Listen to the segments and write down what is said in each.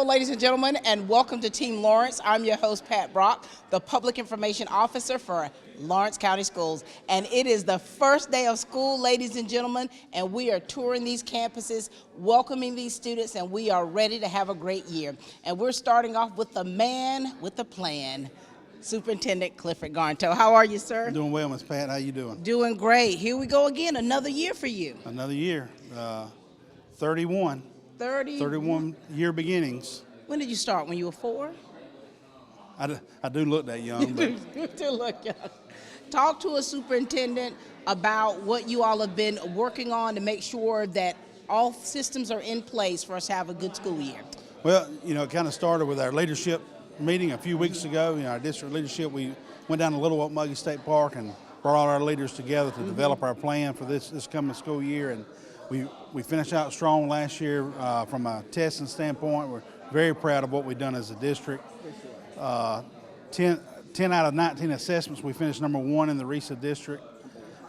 Hello, ladies and gentlemen, and welcome to Team Lawrence. I'm your host, Pat Brock, the Public Information Officer for Lawrence County Schools. And it is the first day of school, ladies and gentlemen, and we are touring these campuses, welcoming these students, and we are ready to have a great year. And we're starting off with the man with the plan, Superintendent Clifford Garnto. How are you, sir? I'm doing well, Ms. Pat. How you doing? Doing great. Here we go again, another year for you. Another year, 31 year beginnings. When did you start? When you were 4? I do look that young. But You do look young. Talk to us, Superintendent, about what you all have been working on to make sure that all systems are in place for us to have a good school year. Well, it kind of started with our leadership meeting a few weeks ago. Our district leadership, we went down to Little Muggy State Park and brought all our leaders together to develop our plan for this coming school year. And we finished out strong last year from a testing standpoint. We're very proud of what we've done as a district. 10 out of 19 assessments, we finished number 1 in the RESA district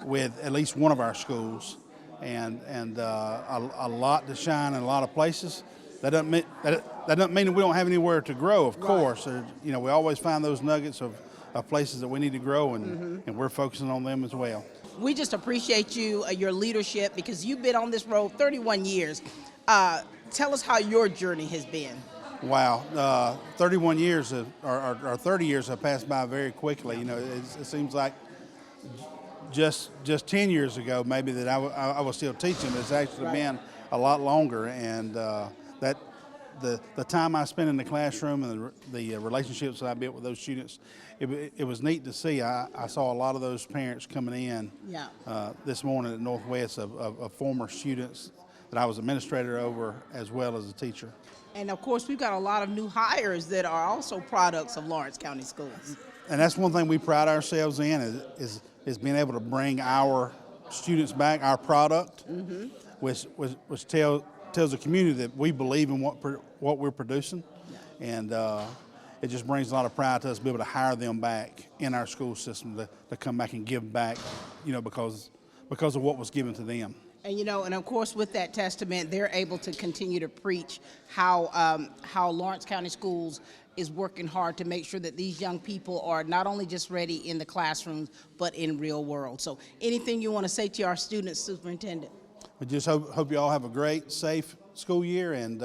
with at least one of our schools, and a lot to shine in a lot of places. That doesn't mean that we don't have anywhere to grow, of course. We always find those nuggets of places that we need to grow, and we're focusing on them as well. We just appreciate your leadership, because you've been on this road 31 years. Tell us how your journey has been. Wow, 31 years or 30 years have passed by very quickly. It seems like just 10 years ago maybe that I was still teaching. It's actually been a lot longer, and that the time I spent in the classroom and the relationships that I built with those students, it was neat to see. I saw a lot of those parents coming in this morning at Northwest of former students that I was administrator over as well as a teacher. And of course, we've got a lot of new hires that are also products of Lawrence County Schools. And that's one thing we pride ourselves in is being able to bring our students back, our product, which tells the community that we believe in what we're producing, and it just brings a lot of pride to us to be able to hire them back in our school system to come back and give back, because of what was given to them. And and of course, with that testament, they're able to continue to preach how Lawrence County Schools is working hard to make sure that these young people are not only just ready in the classrooms, but in real world. So anything you want to say to our students, Superintendent? We just hope you all have a great, safe school year, and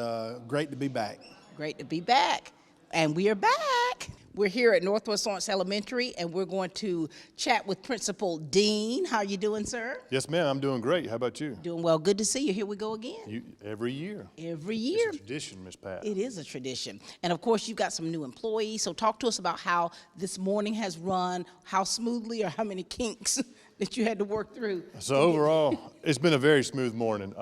great to be back. Great to be back. And we are back. We're here at Northwest Lawrence Elementary, and we're going to chat with Principal Dean. How are you doing, sir? Yes, ma'am. I'm doing great. How about you? Doing well. Good to see you. Here we go again. Every year. Every year. It's a tradition, Miss Pat. It is a tradition. And, of course, you've got some new employees. So talk to us about how this morning has run, how smoothly, or how many kinks that you had to work through. So overall, it's been a very smooth morning.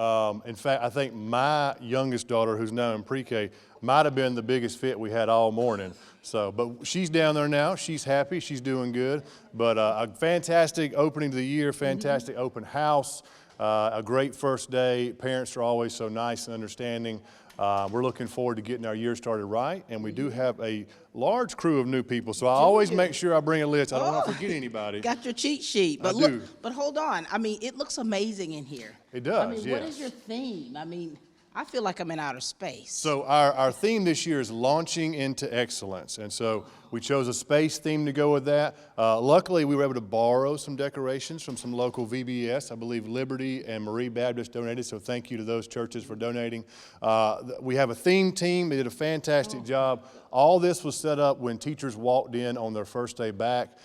In fact, I think my youngest daughter, who's now in pre-K, might have been the biggest fit we had all morning. But she's down there now. She's happy. She's doing good. But a fantastic opening to the year, fantastic open house, a great first day. Parents are always so nice and understanding. We're looking forward to getting our year started right, and we do have a large crew of new people, so I always make sure I bring a list. I don't want to forget anybody. Got your cheat sheet. But but hold on. I mean, it looks amazing in here. It does, I mean, what is your theme? I mean, I feel like I'm in outer space. So our theme this year is launching into excellence, and so we chose a space theme to go with that. Luckily, we were able to borrow some decorations from some local VBS. I believe Liberty and Marie Baptist donated, so thank you to those churches for donating. We have a theme team. They did a fantastic job. All this was set up when teachers walked in on their first day back.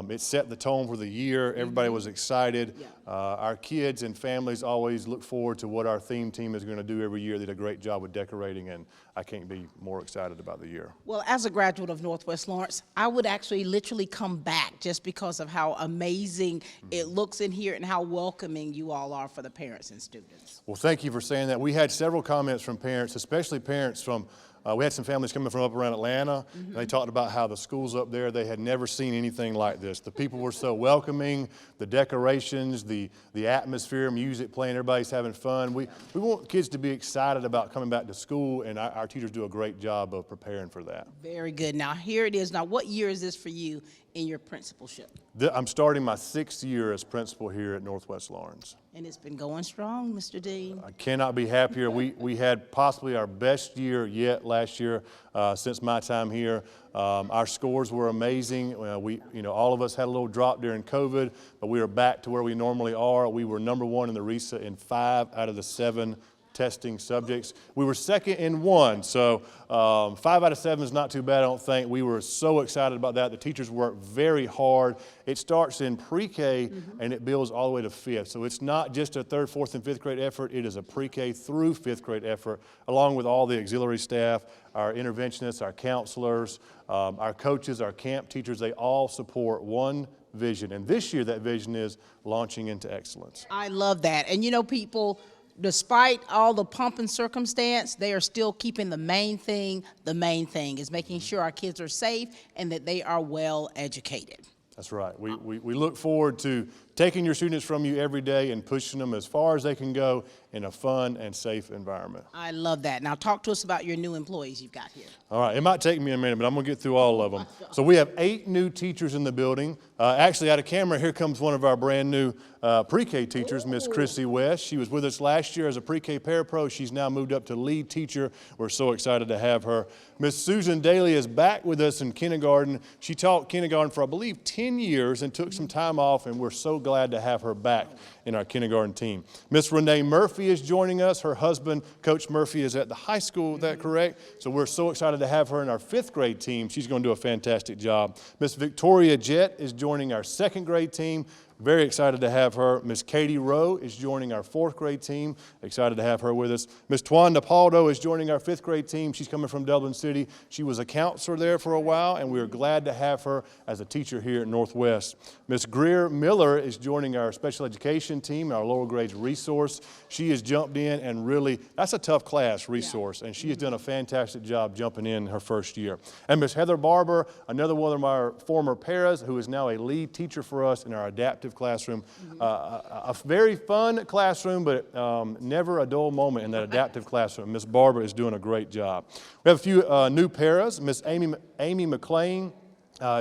It set the tone for the year. Everybody was excited. Our kids and families always look forward to what our theme team is going to do every year. They did a great job with decorating, and I can't be more excited about the year. Well, as a graduate of Northwest Lawrence, I would actually literally come back just because of how amazing it looks in here and how welcoming you all are for the parents and students. Well, thank you for saying that. We had several comments from parents, especially parents from we had some families coming from up around Atlanta, and they talked about how the schools up there, they had never seen anything like this. The people were so welcoming, the decorations, the atmosphere, music playing, everybody's having fun. We want kids to be excited about coming back to school, and our teachers do a great job of preparing for that. Very good. Now, here it is. Now, what year is this for you in your principalship? I'm starting my 6th year as principal here at Northwest Lawrence. And it's been going strong, Mr. Dean. I cannot be happier. We had possibly our best year yet last year since my time here. Our scores were amazing. All of us had a little drop during COVID, but we are back to where we normally are. We were number 1 in the RESA in 5 out of the 7 testing subjects. We were second in 1, so 5 out of 7 is not too bad, I don't think. We were so excited about that. The teachers worked very hard. It starts in pre-K and it builds all the way to 5th. So it's not just a 3rd, 4th, and 5th grade effort. It is a pre-K through 5th grade effort, along with all the auxiliary staff, our interventionists, our counselors, our coaches, our camp teachers. They all support one vision. And this year that vision is launching into excellence. I love that. And people, despite all the pomp and circumstance, they are still keeping the main thing is making sure our kids are safe and that they are well educated. That's right. We look forward to taking your students from you every day and pushing them as far as they can go in a fun and safe environment. I love that. Now talk to us about your new employees you've got here. All right, it might take me a minute, but I'm going to get through all of them. So we have 8 new teachers in the building. Actually, out of camera, here comes one of our brand new pre-K teachers, Miss Chrissy West. She was with us last year as a pre-K parapro. She's now moved up to lead teacher. We're so excited to have her. Miss Susan Daly is back with us in kindergarten. She taught kindergarten for, I believe, 10 years and took some time off, and we're so glad to have her back in our kindergarten team. Miss Renee Murphy is joining us. Her husband, Coach Murphy, is at the high school, is that correct? So we're so excited to have her in our 5th grade team. She's going to do a fantastic job. Miss Victoria Jett is joining our 2nd grade team. Very excited to have her. Miss Katie Rowe is joining our 4th grade team. Excited to have her with us. Miss Twanda Paldo is joining our 5th grade team. She's coming from Dublin City. She was a counselor there for a while, and we are glad to have her as a teacher here at Northwest. Miss Greer Miller is joining our special education team, our lower grades resource. She has jumped in and really, that's a tough class resource, and she has done a fantastic job jumping in her first year. And Miss Heather Barber, another one of our former paras, who is now a lead teacher for us in our adaptive classroom. A very fun classroom, but never a dull moment in that adaptive classroom. Miss Barber is doing a great job. We have a few new paras. Miss Amy McLean.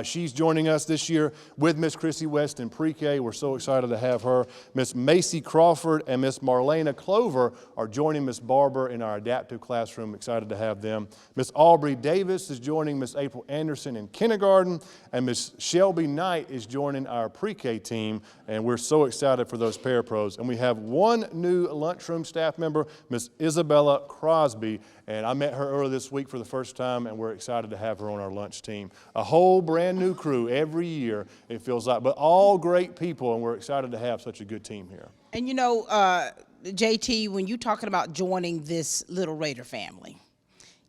She's joining us this year with Miss Chrissy West in pre-K. We're so excited to have her. Miss Macy Crawford and Miss Marlena Clover are joining Miss Barber in our adaptive classroom. Excited to have them. Miss Aubrey Davis is joining Miss April Anderson in kindergarten, and Miss Shelby Knight is joining our pre-K team, and we're so excited for those parapros. And we have one new lunchroom staff member, Miss Isabella Crosby, and I met her earlier this week for the first time, and we're excited to have her on our lunch team. A whole brand new crew every year, it feels like, but all great people, and we're excited to have such a good team here. And JT, when you're talking about joining this Little Raider family,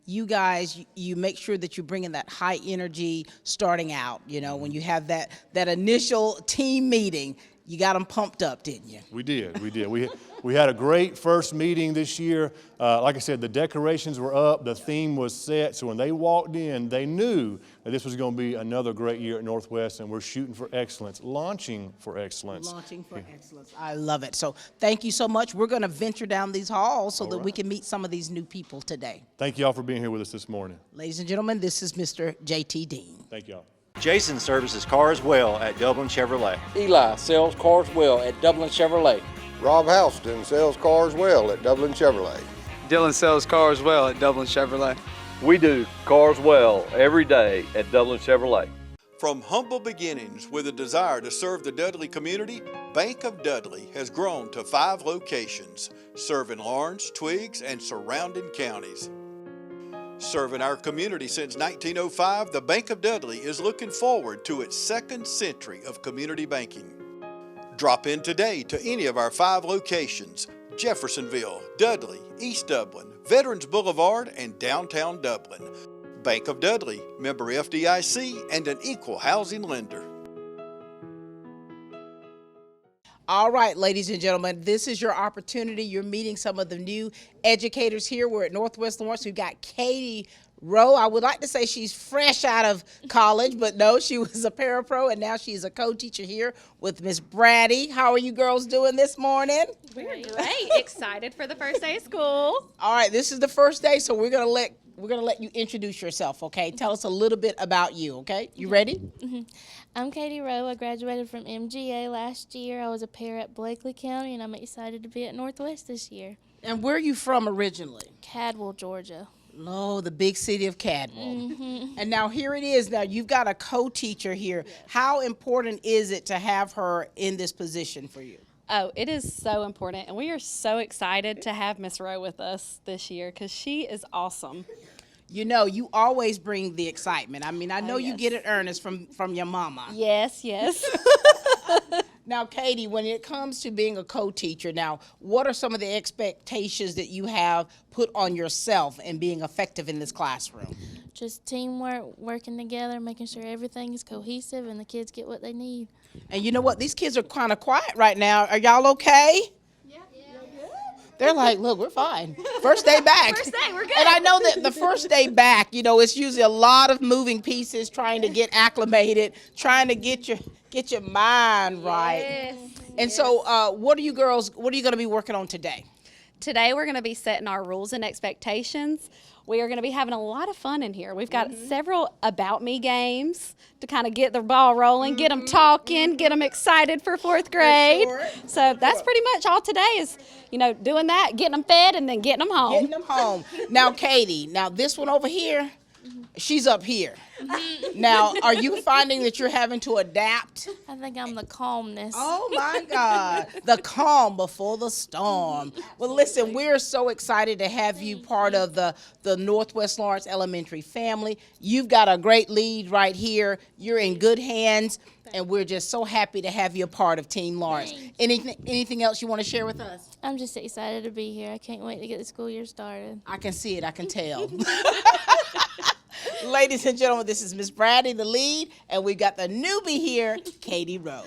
you guys, you make sure that you're bringing that high energy starting out. When you have that initial team meeting, you got them pumped up, didn't you? We did. We had a great first meeting this year. Like I said, the decorations were up, the theme was set, so when they walked in, they knew that this was going to be another great year at Northwest, and we're shooting for excellence, launching for excellence. Launching for excellence. I love it. So thank you so much. We're going to venture down these halls so that we can meet some of these new people today. Thank you all for being here with us this morning. Ladies and gentlemen, this is Mr. JT Dean. Thank you all. Jason services cars well at Dublin Chevrolet. Eli sells cars well at Dublin Chevrolet. Rob Houston sells cars well at Dublin Chevrolet. Dylan sells cars well at Dublin Chevrolet. We do cars well every day at Dublin Chevrolet. From humble beginnings with a desire to serve the Dudley community, Bank of Dudley has grown to 5 locations, serving Lawrence, Twiggs, and surrounding counties. Serving our community since 1905, the Bank of Dudley is looking forward to its 2nd century of community banking. Drop in today to any of our 5 locations: Jeffersonville, Dudley, East Dublin, Veterans Boulevard, and downtown Dublin. Bank of Dudley, member FDIC, and an equal housing lender. All right, ladies and gentlemen, this is your opportunity. You're meeting some of the new educators here. We're at Northwest Lawrence. We've got Katie Rowe. I would like to say she's fresh out of college, but no, she was a parapro, and now she's a co-teacher here with Miss Brady. How are you girls doing this morning? We're great. Excited for the first day of school. All right, this is the first day, so we're gonna let you introduce yourself, okay? Tell us a little bit about you, okay? You ready? I'm Katie Rowe. I graduated from MGA last year. I was a pair at Blakely County, and I'm excited to be at Northwest this year. And where are you from originally? Cadwell, Georgia. Oh, the big city of Cadwell. And now here it is. Now you've got a co-teacher here. Yes. How important is it to have her in this position for you? Oh, it is so important, and we are so excited to have Miss Rowe with us this year because she is awesome. You know, you always bring the excitement. I mean, I know you yes. get it earnest from your mama. Yes, yes. Now, Katie, when it comes to being a co-teacher, now, what are some of the expectations that you have put on yourself in being effective in this classroom? Just teamwork, working together, making sure everything is cohesive and the kids get what they need. And you know what? These kids are kind of quiet right now. Are y'all okay? Yeah. They're like, look, we're fine. First day back. First day, we're good. And I know that the first day back, you know, it's usually a lot of moving pieces, trying to get acclimated, trying to get your mind right. Yes. And so what are you going to be working on today? Today we're going to be setting our rules and expectations. We are going to be having a lot of fun in here. We've got several About Me games to kind of get the ball rolling, get them talking, get them excited for fourth grade. Sure. So that's pretty much all today is, you know, doing that, getting them fed, and then getting them home. Getting them home. Now, Katie, now this one over here, she's up here. Now, are you finding that you're having to adapt? I think I'm the calmness. Oh, my God. The calm before the storm. Well, listen, we're so excited to have you part of the Northwest Lawrence Elementary family. You've got a great lead right here. You're in good hands, and we're just so happy to have you a part of Team Lawrence. Anything else you want to share with us? I'm just excited to be here. I can't wait to get the school year started. I can see it. I can tell. Ladies and gentlemen, this is Miss Bradley, the lead, and we've got the newbie here, Katie Rowe.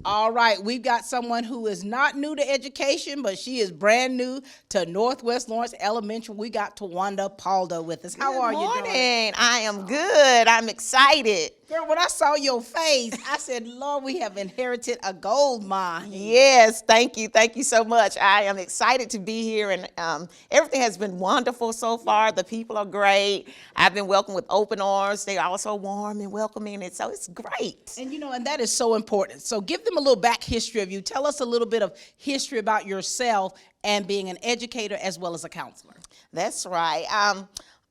All right, we've got someone who is not new to education, but she is brand new to Northwest Lawrence Elementary. We got Tawanda Paldo with us. How are you doing? Good morning. I am good. I'm excited. Girl, when I saw your face, I said, Lord, we have inherited a gold mine. Yes, thank you. Thank you so much. I am excited to be here, and everything has been wonderful so far. The people are great. I've been welcomed with open arms. They're also warm and welcoming, and so it's great. And, you know, and that is so important. So give them a little back history of you. Tell us a little bit of history about yourself and being an educator as well as a counselor. That's right.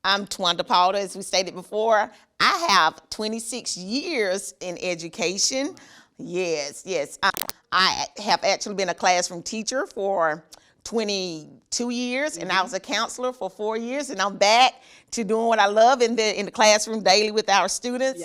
I'm Tawanda Paldo, as we stated before. I have 26 years in education. Yes. I have actually been a classroom teacher for 22 years, and I was a counselor for 4 years, and I'm back to doing what I love in the classroom daily with our students,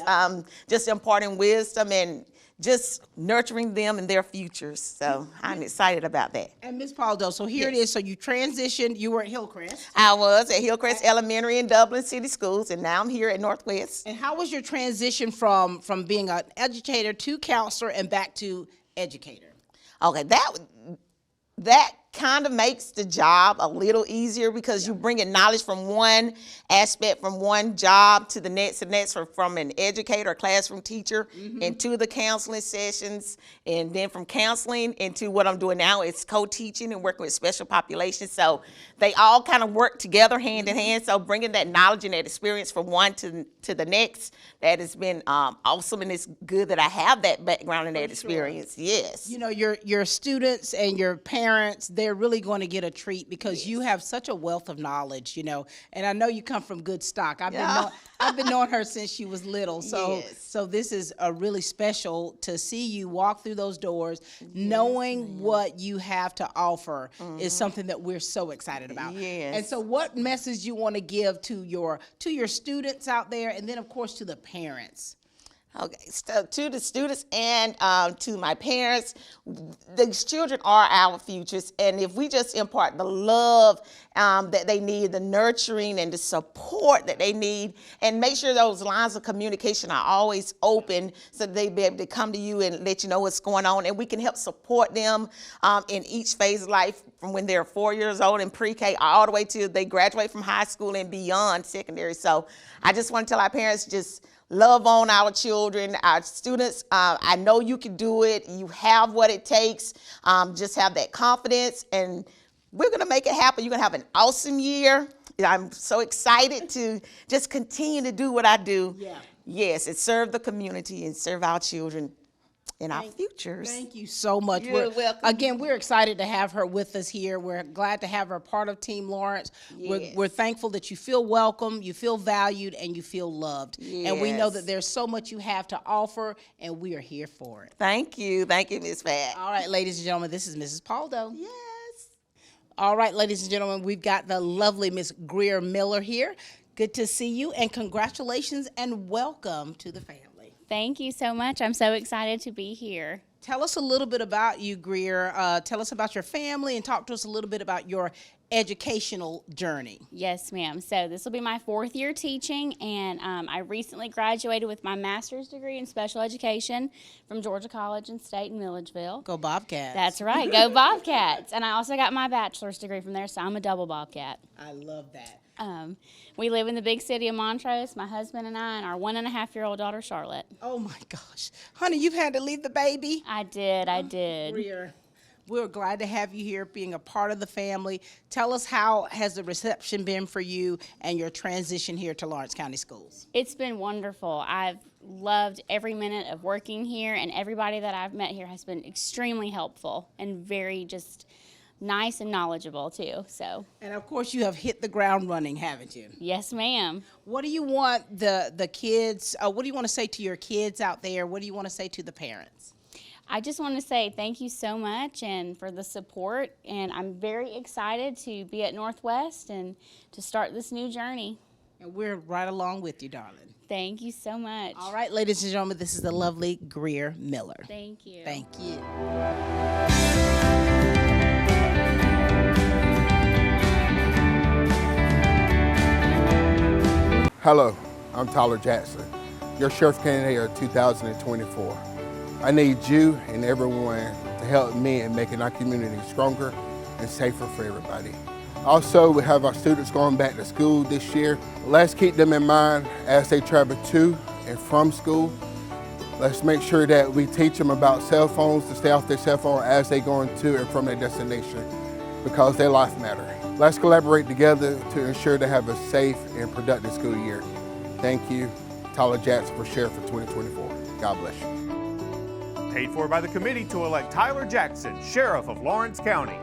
just imparting wisdom and just nurturing them and their futures. So I'm excited about that. And Ms. Paldo, so here it is. So you transitioned. You were at Hillcrest. I was at Hillcrest Elementary in Dublin City Schools, and now I'm here at Northwest. And how was your transition from being an educator to counselor and back to educator? Okay, that kind of makes the job a little easier because you bring in knowledge from one aspect, from one job to the next, or from an educator or classroom teacher into the counseling sessions, and then from counseling into what I'm doing now is co-teaching and working with special populations. So they all kind of work together hand in hand. So bringing that knowledge and that experience from one to the next, that has been awesome, and it's good that I have that background and that experience. Yes. You know, your students and your parents, they're really going to get a treat because you have such a wealth of knowledge, you know, and I know you come from good stock. I've been knowing her since she was little, so this is a really special to see you walk through those doors, knowing what you have to offer is something that we're so excited about. Yes. And so, what message you want to give to your students out there, and then of course to the parents? Okay, so to the students and to my parents, these children are our futures, and if we just impart the love that they need, the nurturing and the support that they need, and make sure those lines of communication are always open so that they be able to come to you and let you know what's going on, and we can help support them in each phase of life from when they're 4 years old in pre-K all the way till they graduate from high school and beyond secondary. So I just want to tell our parents, just love on our children, our students. I know you can do it. You have what it takes. Just have that confidence, and we're going to make it happen. You're going to have an awesome year. I'm so excited to just continue to do what I do. Yes, it serve the community and serve our children and our futures. Thank you so much. You're welcome. Again, we're excited to have her with us here. We're glad to have her part of Team Lawrence. Yes. We're thankful that you feel welcome, you feel valued, and you feel loved. And we know Yes. that there's so much you have to offer, and we are here for it. Thank you, Ms. Pat. All right, ladies and gentlemen, this is Mrs. Paldo. Yes. All right, ladies and gentlemen, we've got the lovely Miss Greer Miller here. Good to see you, and congratulations and welcome to the family. Thank you so much. I'm so excited to be here. Tell us a little bit about you, Greer. Tell us about your family and talk to us a little bit about your educational journey. Yes, ma'am. So this will be my 4th year teaching, and I recently graduated with my master's degree in special education from Georgia College and State in Milledgeville. Go Bobcats. That's right. Go Bobcats. And I also got my bachelor's degree from there, so I'm a double Bobcat. I love that. We live in the big city of Montrose, my husband and I, and our 1.5-year-old daughter, Charlotte. Oh, my gosh. Honey, you've had to leave the baby? I did. We're glad to have you here, being a part of the family. Tell us, how has the reception been for you and your transition here to Lawrence County Schools? It's been wonderful. I've loved every minute of working here, and everybody that I've met here has been extremely helpful and very just nice and knowledgeable too. So. And of course, you have hit the ground running, haven't you? Yes, ma'am. What do you want the kids? What do you want to say to your kids out there? What do you want to say to the parents? I just want to say thank you so much and for the support, and I'm very excited to be at Northwest and to start this new journey. And we're right along with you, darling. Thank you so much. All right, ladies and gentlemen, this is the lovely Greer Miller. Thank you. Thank you. Hello, I'm Tyler Jackson, your sheriff candidate of 2024. I need you and everyone to help me in making our community stronger and safer for everybody. Also, we have our students going back to school this year. Let's keep them in mind as they travel to and from school. Let's make sure that we teach them about cell phones, to stay off their cell phone as they go to and from their destination, because their life matters. Let's collaborate together to ensure they have a safe and productive school year. Thank you, Tyler Jackson, for Sheriff for 2024. God bless you. Paid for by the committee to elect Tyler Jackson, Sheriff of Lawrence County.